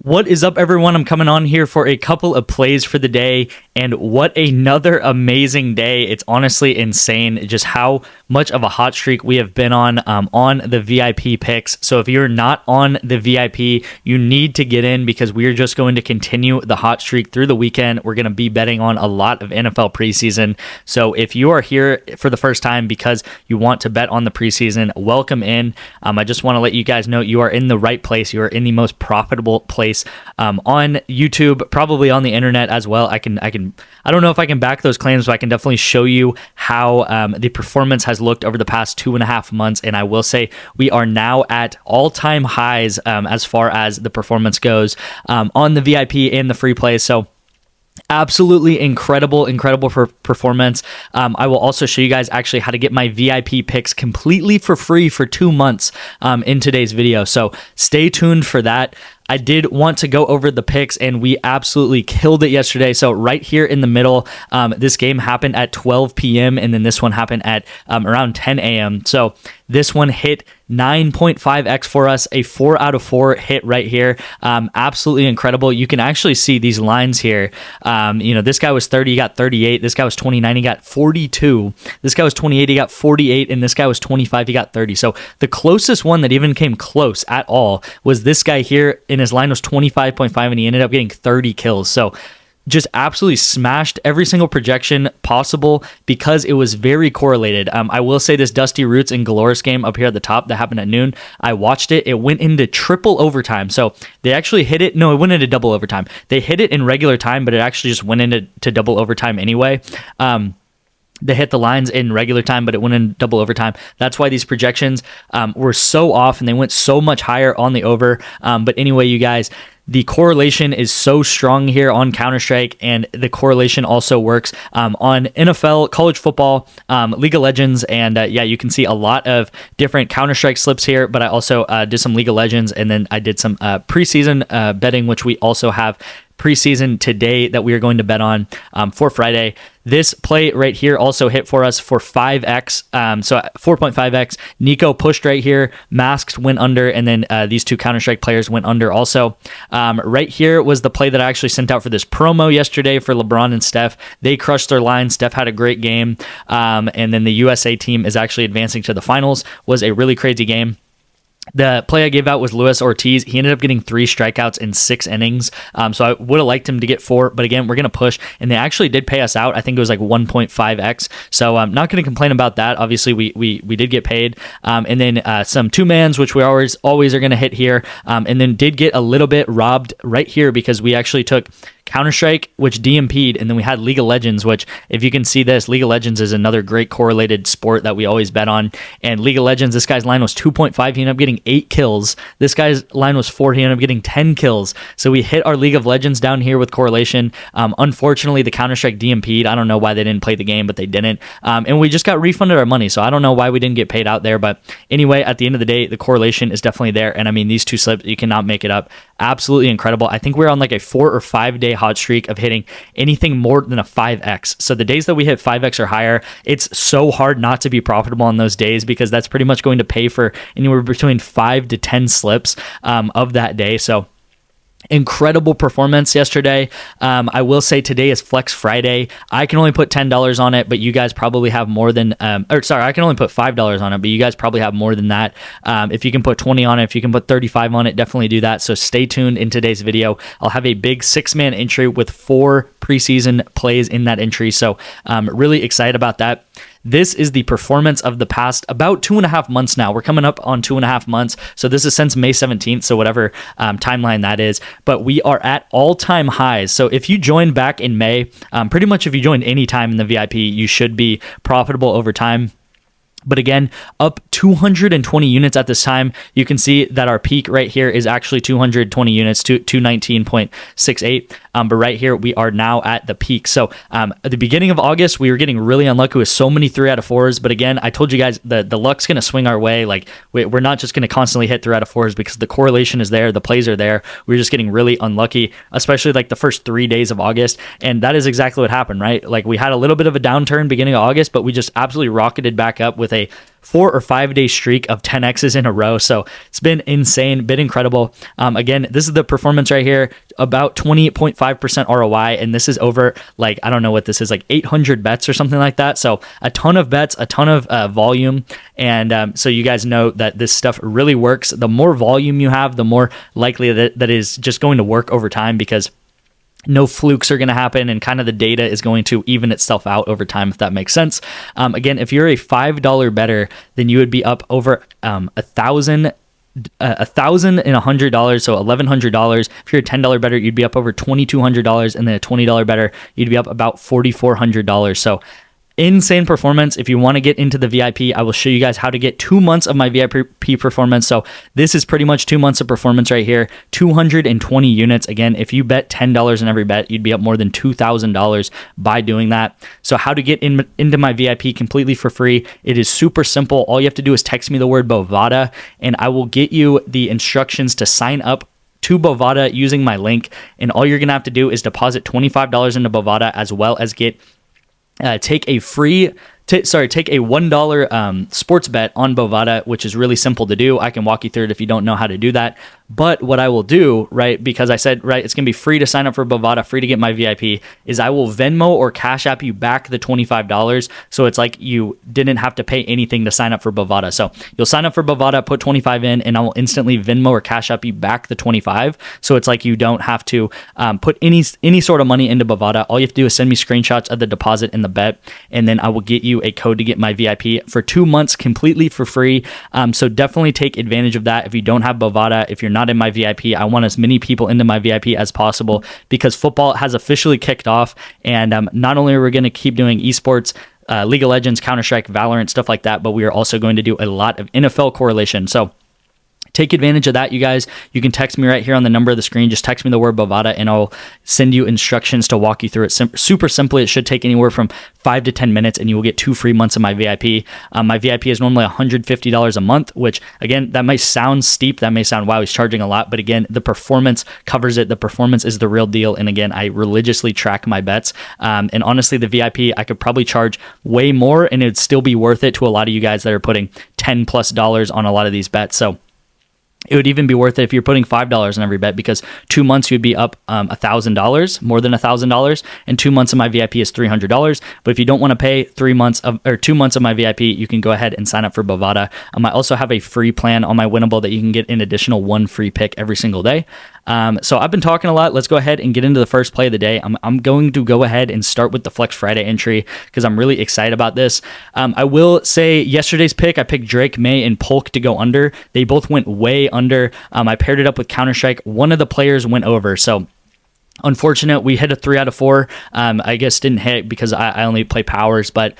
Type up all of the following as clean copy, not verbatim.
What is up, everyone? I'm coming on here for a couple of plays for the day, and what another amazing day. It's honestly insane just how much of a hot streak we have been on the VIP picks. So if you're not on the VIP, you need to get in because we are just going to continue the hot streak through the weekend. We're going to be betting on a lot of NFL preseason. So if you are here for the first time because you want to bet on the preseason, welcome in. I just want to let you guys know you are in the right place. You are in the most profitable place on YouTube, probably on the internet as well. I don't know if I can back those claims, but I can definitely show you how the performance has looked over the past 2.5 months. And I will say we are now at all-time highs as far as the performance goes on the VIP and the free plays. So absolutely incredible performance. I will also show you guys actually how to get my VIP picks completely for free for 2 months in today's video. So stay tuned for that. I did want to go over the picks, and we absolutely killed it yesterday. So right here in the middle, this game happened at 12 p.m., and then this one happened at around 10 a.m. So this one hit 9.5x for us, a 4 out of 4 hit right here. Absolutely incredible. You can actually see these lines here. This guy was 30, he got 38. This guy was 29, he got 42. This guy was 28, he got 48, and this guy was 25, he got 30. So the closest one that even came close at all was this guy here, and his line was 25.5, and he ended up getting 30 kills. So just absolutely smashed every single projection possible because it was very correlated. I will say this Dusty Roots and Galoris game up here at the top that happened at noon, I watched it. It went into triple overtime. So they actually hit it. No, it went into double overtime. They hit it in regular time, but it actually just went into double overtime anyway. They hit the lines in regular time, but it went in double overtime. That's why these projections were so off, and they went so much higher on the over. But anyway, you guys, the correlation is so strong here on Counter-Strike, and the correlation also works on NFL, college football, League of Legends, and you can see a lot of different Counter-Strike slips here, but I also did some League of Legends, and then I did some preseason betting, which we also have preseason today that we are going to bet on for Friday. This play right here also hit for us for 5x, so 4.5x. Nico pushed right here, Masked went under, and then these two Counter-Strike players went under also. Right here was the play that I actually sent out for this promo yesterday for LeBron and Steph. They crushed their line. Steph had a great game, and then the USA team is actually advancing to the finals. Was a really crazy game. The play I gave out was Luis Ortiz. He ended up getting 3 strikeouts in 6 innings. So I would have liked him to get 4, but again, we're going to push. And they actually did pay us out. I think it was like 1.5x. So I'm not going to complain about that. Obviously, we did get paid. And then some 2-mans, which we always are going to hit here. And then did get a little bit robbed right here because we actually took Counter-Strike, which DMP'd, and then we had League of Legends, which, if you can see this, League of Legends is another great correlated sport that we always bet on. And League of Legends, this guy's line was 2.5. He ended up getting 8 kills. This guy's line was 4. He ended up getting 10 kills. So we hit our League of Legends down here with correlation. Unfortunately, the Counter-Strike DMP'd. I don't know why they didn't play the game, but they didn't. And we just got refunded our money, so I don't know why we didn't get paid out there. But anyway, at the end of the day, the correlation is definitely there. And I mean, these two slips, you cannot make it up. Absolutely incredible. I think we're on like a 4 or 5 day hot streak of hitting anything more than a 5x. So the days that we hit 5x or higher, it's so hard not to be profitable on those days because that's pretty much going to pay for anywhere between 5 to 10 slips of that day. So incredible performance yesterday. I will say today is Flex Friday. I can only put $10 on it, but you guys probably have more than, I can only put $5 on it, but you guys probably have more than that. If you can put 20 on it, if you can put 35 on it, definitely do that. So stay tuned in today's video. I'll have a big 6-man entry with 4 preseason plays in that entry. So really excited about that. This is the performance of the past about 2.5 months now. We're coming up on 2.5 months. So this is since May 17th. So whatever timeline that is. But we are at all-time highs. So if you joined back in May, pretty much if you joined any time in the VIP, you should be profitable over time. But again, up 220 units at this time. You can see that our peak right here is actually 220 units, 219.68. But right here, we are now at the peak. So at the beginning of August, we were getting really unlucky with so many 3 out of 4s. But again, I told you guys the luck's going to swing our way. Like we're not just going to constantly hit 3 out of 4s because the correlation is there. The plays are there. We're just getting really unlucky, especially like the first 3 days of August. And that is exactly what happened, right? Like we had a little bit of a downturn beginning of August, but we just absolutely rocketed back up with a 4 or 5 day streak of 10x's in a row. So it's been insane, been incredible. Again, this is the performance right here, about 28.5% ROI, and this is over, like, I don't know what this is, like 800 bets or something like that. So a ton of bets, a ton of volume, and so you guys know that this stuff really works. The more volume you have, the more likely that is just going to work over time, because no flukes are going to happen, and kind of the data is going to even itself out over time, if that makes sense. Again, if you're a $5 bettor, then you would be up over $1,100, so $1,100. If you're a $10 bettor, you'd be up over $2,200, and then a $20 bettor, you'd be up about $4,400. So insane performance. If you want to get into the VIP, I will show you guys how to get 2 months of my VIP performance. So this is pretty much 2 months of performance right here, 220 units. Again, if you bet $10 in every bet, you'd be up more than $2,000 by doing that. So how to get into my VIP completely for free? It is super simple. All you have to do is text me the word Bovada, and I will get you the instructions to sign up to Bovada using my link. And all you're going to have to do is deposit $25 into Bovada, as well as get take a $1 sports bet on Bovada, which is really simple to do. I can walk you through it if you don't know how to do that. But what I will do, right, because I said, right, it's going to be free to sign up for Bovada, free to get my VIP, is I will Venmo or Cash App you back the $25. So it's like you didn't have to pay anything to sign up for Bovada. So you'll sign up for Bovada, put 25 in, and I will instantly Venmo or Cash App you back the 25. So it's like you don't have to put any sort of money into Bovada. All you have to do is send me screenshots of the deposit and the bet, and then I will get you a code to get my VIP for 2 months completely for free. So definitely take advantage of that. If you don't have Bovada, if you're not in my VIP, I want as many people into my VIP as possible, because football has officially kicked off, and not only are we going to keep doing esports, League of Legends, Counter-Strike, Valorant, stuff like that, but we are also going to do a lot of NFL correlation. So take advantage of that, you guys. You can text me right here on the number of the screen. Just text me the word Bovada, and I'll send you instructions to walk you through it super simply. It should take anywhere from 5 to 10 minutes, and you will get 2 free months of my VIP. My VIP is normally $150 a month, which, again, that might sound steep. That may sound, wow, he's charging a lot. But again, the performance covers it. The performance is the real deal. And again, I religiously track my bets. And honestly, the VIP, I could probably charge way more, and it'd still be worth it to a lot of you guys that are putting $10+ on a lot of these bets. So it would even be worth it if you're putting $5 in every bet, because 2 months you'd be up $1,000, more than $1,000, and 2 months of my VIP is $300. But if you don't want to pay 2 months of my VIP, you can go ahead and sign up for Bovada. I also have a free plan on my Winnable that you can get an additional 1 free pick every single day. So I've been talking a lot. Let's go ahead and get into the first play of the day. I'm going to go ahead and start with the Flex Friday entry, because I'm really excited about this. I will say yesterday's pick, I picked Drake May and Polk to go under. They both went way under. I paired it up with Counter-Strike. One of the players went over. So unfortunate, we hit a 3 out of 4. I guess didn't hit because I only play powers, but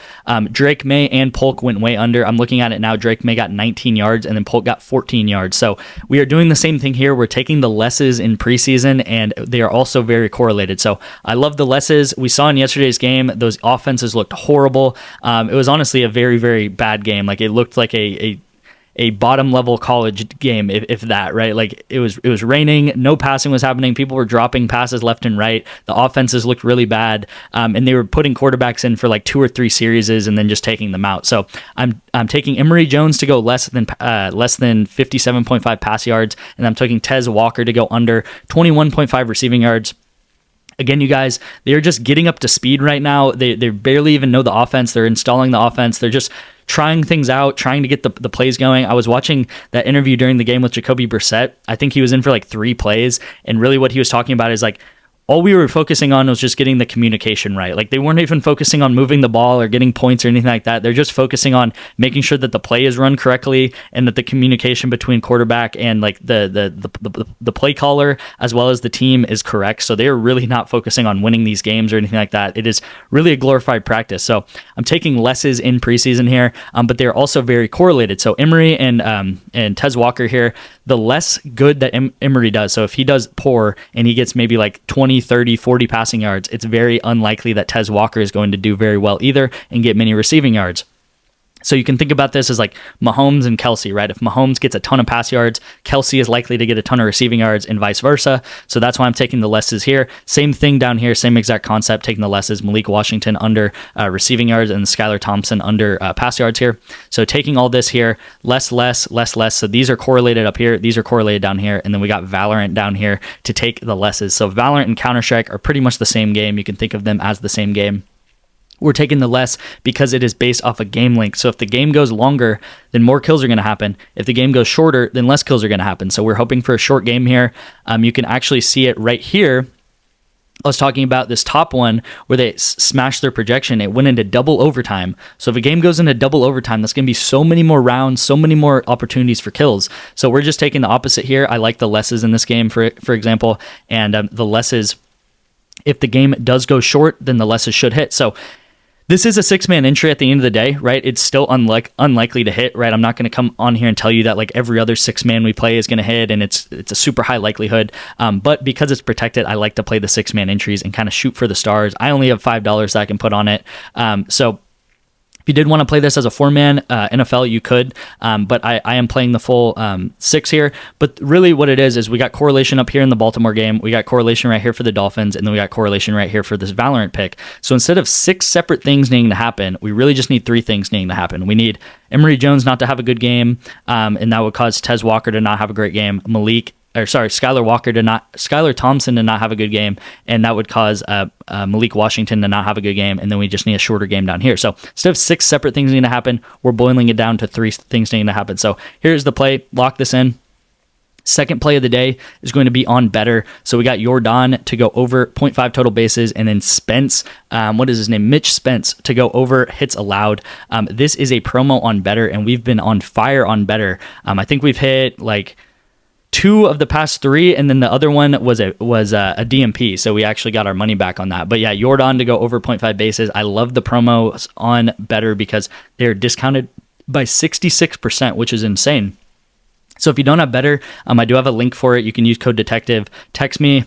Drake May and Polk went way under. I'm looking at it now. Drake May got 19 yards, and then Polk got 14 yards. So we are doing the same thing here. We're taking the lesses in preseason, and they are also very correlated. So I love the lesses. We saw in yesterday's game, those offenses looked horrible. It was honestly a very, very bad game. Like, it looked like a bottom level college game, if that, right? Like, it was raining, no passing was happening, people were dropping passes left and right, the offenses looked really bad, and they were putting quarterbacks in for like 2 or 3 series and then just taking them out. So I'm taking Emory Jones to go less than 57.5 pass yards, and I'm taking Tez Walker to go under 21.5 receiving yards. Again, you guys, they're just getting up to speed right now. They barely even know the offense. They're installing the offense. They're just trying things out, trying to get the plays going. I was watching that interview during the game with Jacoby Brissett. I think he was in for like 3 plays, and really what he was talking about is like, all we were focusing on was just getting the communication right. Like, they weren't even focusing on moving the ball or getting points or anything like that. They're just focusing on making sure that the play is run correctly, and that the communication between quarterback and like the play caller as well as the team is correct. So they're really not focusing on winning these games or anything like that. It is really a glorified practice. So I'm taking lesses in preseason here, but they're also very correlated. So Emory and Tez Walker here, the less good that Emory does. So if he does poor and he gets maybe like 20, 30, 40 passing yards, it's very unlikely that Tez Walker is going to do very well either and get many receiving yards. So you can think about this as like Mahomes and Kelsey, right? If Mahomes gets a ton of pass yards, Kelsey is likely to get a ton of receiving yards and vice versa. So that's why I'm taking the lesses here. Same thing down here, same exact concept, taking the lesses. Malik Washington under receiving yards and Skylar Thompson under pass yards here. So taking all this here, less. So these are correlated up here. These are correlated down here. And then we got Valorant down here to take the lesses. So Valorant and Counter-Strike are pretty much the same game. You can think of them as the same game. We're taking the less because it is based off a game length. So if the game goes longer, then more kills are going to happen. If the game goes shorter, then less kills are going to happen. So we're hoping for a short game here. You can actually see it right here. I was talking about this top one where they smashed their projection. It went into double overtime. So if a game goes into double overtime, that's going to be so many more rounds, so many more opportunities for kills. So we're just taking the opposite here. I like the lesses in this game, for example, and the lesses, if the game does go short, then the lesses should hit. So this is a 6-man entry at the end of the day, right? It's still unlikely to hit, right? I'm not going to come on here and tell you that like every other 6-man we play is going to hit and it's a super high likelihood. But because it's protected, I like to play the 6-man entries and kind of shoot for the stars. I only have $5 that I can put on it. So if you did want to play this as a 4-man NFL, you could, but I am playing the full 6 here. But really what it is we got correlation up here in the Baltimore game. We got correlation right here for the Dolphins, and then we got correlation right here for this Valorant pick. So instead of 6 separate things needing to happen, we really just need 3 things needing to happen. We need Emory Jones not to have a good game, and that would cause Tez Walker to not have a great game. Skylar Thompson to not have a good game, and that would cause Malik Washington to not have a good game, and then we just need a shorter game down here. So instead of 6 separate things needing to happen, we're boiling it down to 3 things needing to happen. So here's the play. Lock this in. Second play of the day is going to be on better. So we got Jordan to go over 0.5 total bases, and then Spence, what is his name? Mitch Spence to go over hits allowed. This is a promo on better, and we've been on fire on better. I think we've hit like 2 of the past 3, and then the other one was a DMP, so we actually got our money back on that. But yeah, Jordan to go over 0.5 bases. I love the promos on better because they're discounted by 66%, which is insane. So if you don't have better, I do have a link for it. You can use code detective. Text me,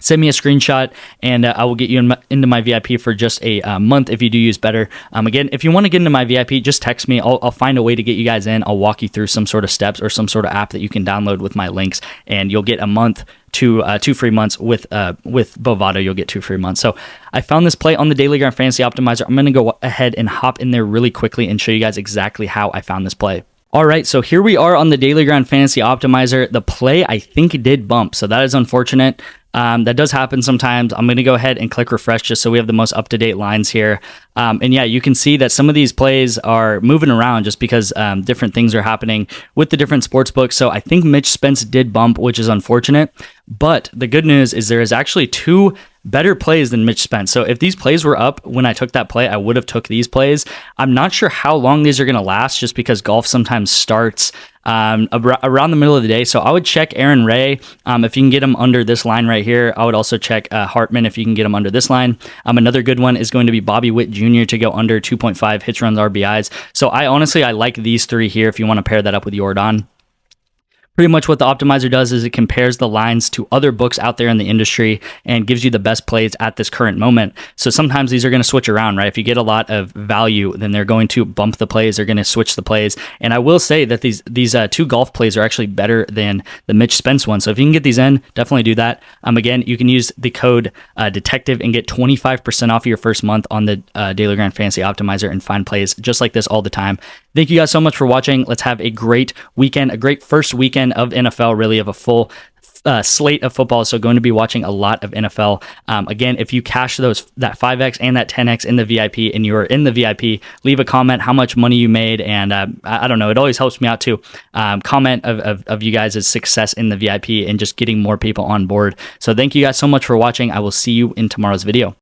send me a screenshot, and I will get you into my VIP for just a month if you do use better. Again, if you want to get into my VIP, just text me. I'll find a way to get you guys in. I'll walk you through some sort of steps or some sort of app that you can download with my links, and you'll get a month to 2 free months with Bovado. You'll get 2 free months. So I found this play on the Daily Grind Fantasy Optimizer. I'm going to go ahead and hop in there really quickly and show you guys exactly how I found this play. All right, so here we are on the Daily Grind Fantasy Optimizer. The play, I think, did bump, so that is unfortunate. That does happen sometimes. I'm going to go ahead and click refresh just so we have the most up-to-date lines here. And yeah, you can see that some of these plays are moving around just because different things are happening with the different sports books. So I think Mitch Spence did bump, which is unfortunate. But the good news is there is actually 2 better plays than Mitch Spence. So if these plays were up when I took that play, I would have took these plays. I'm not sure how long these are going to last just because golf sometimes starts around the middle of the day. So I would check Aaron Ray if you can get him under this line right here. I would also check Hartman if you can get him under this line. Another good one is going to be Bobby Witt Jr. to go under 2.5 hits, runs, RBIs. So I like these 3 here if you want to pair that up with Jordan. Pretty much what the optimizer does is it compares the lines to other books out there in the industry and gives you the best plays at this current moment. So sometimes these are going to switch around, right? If you get a lot of value, then they're going to bump the plays. They're going to switch the plays. And I will say that these 2 golf plays are actually better than the Mitch Spence one. So if you can get these in, definitely do that. Again, you can use the code detective and get 25% off your first month on the Daily Grind Fantasy Optimizer and find plays just like this all the time. Thank you guys so much for watching. Let's have a great weekend, a great first weekend of NFL, really of a full slate of football. So going to be watching a lot of NFL. Again, if you cash that 5X and that 10X in the VIP and you're in the VIP, leave a comment how much money you made. And I don't know, it always helps me out too. Comment of you guys' success in the VIP and just getting more people on board. So thank you guys so much for watching. I will see you in tomorrow's video.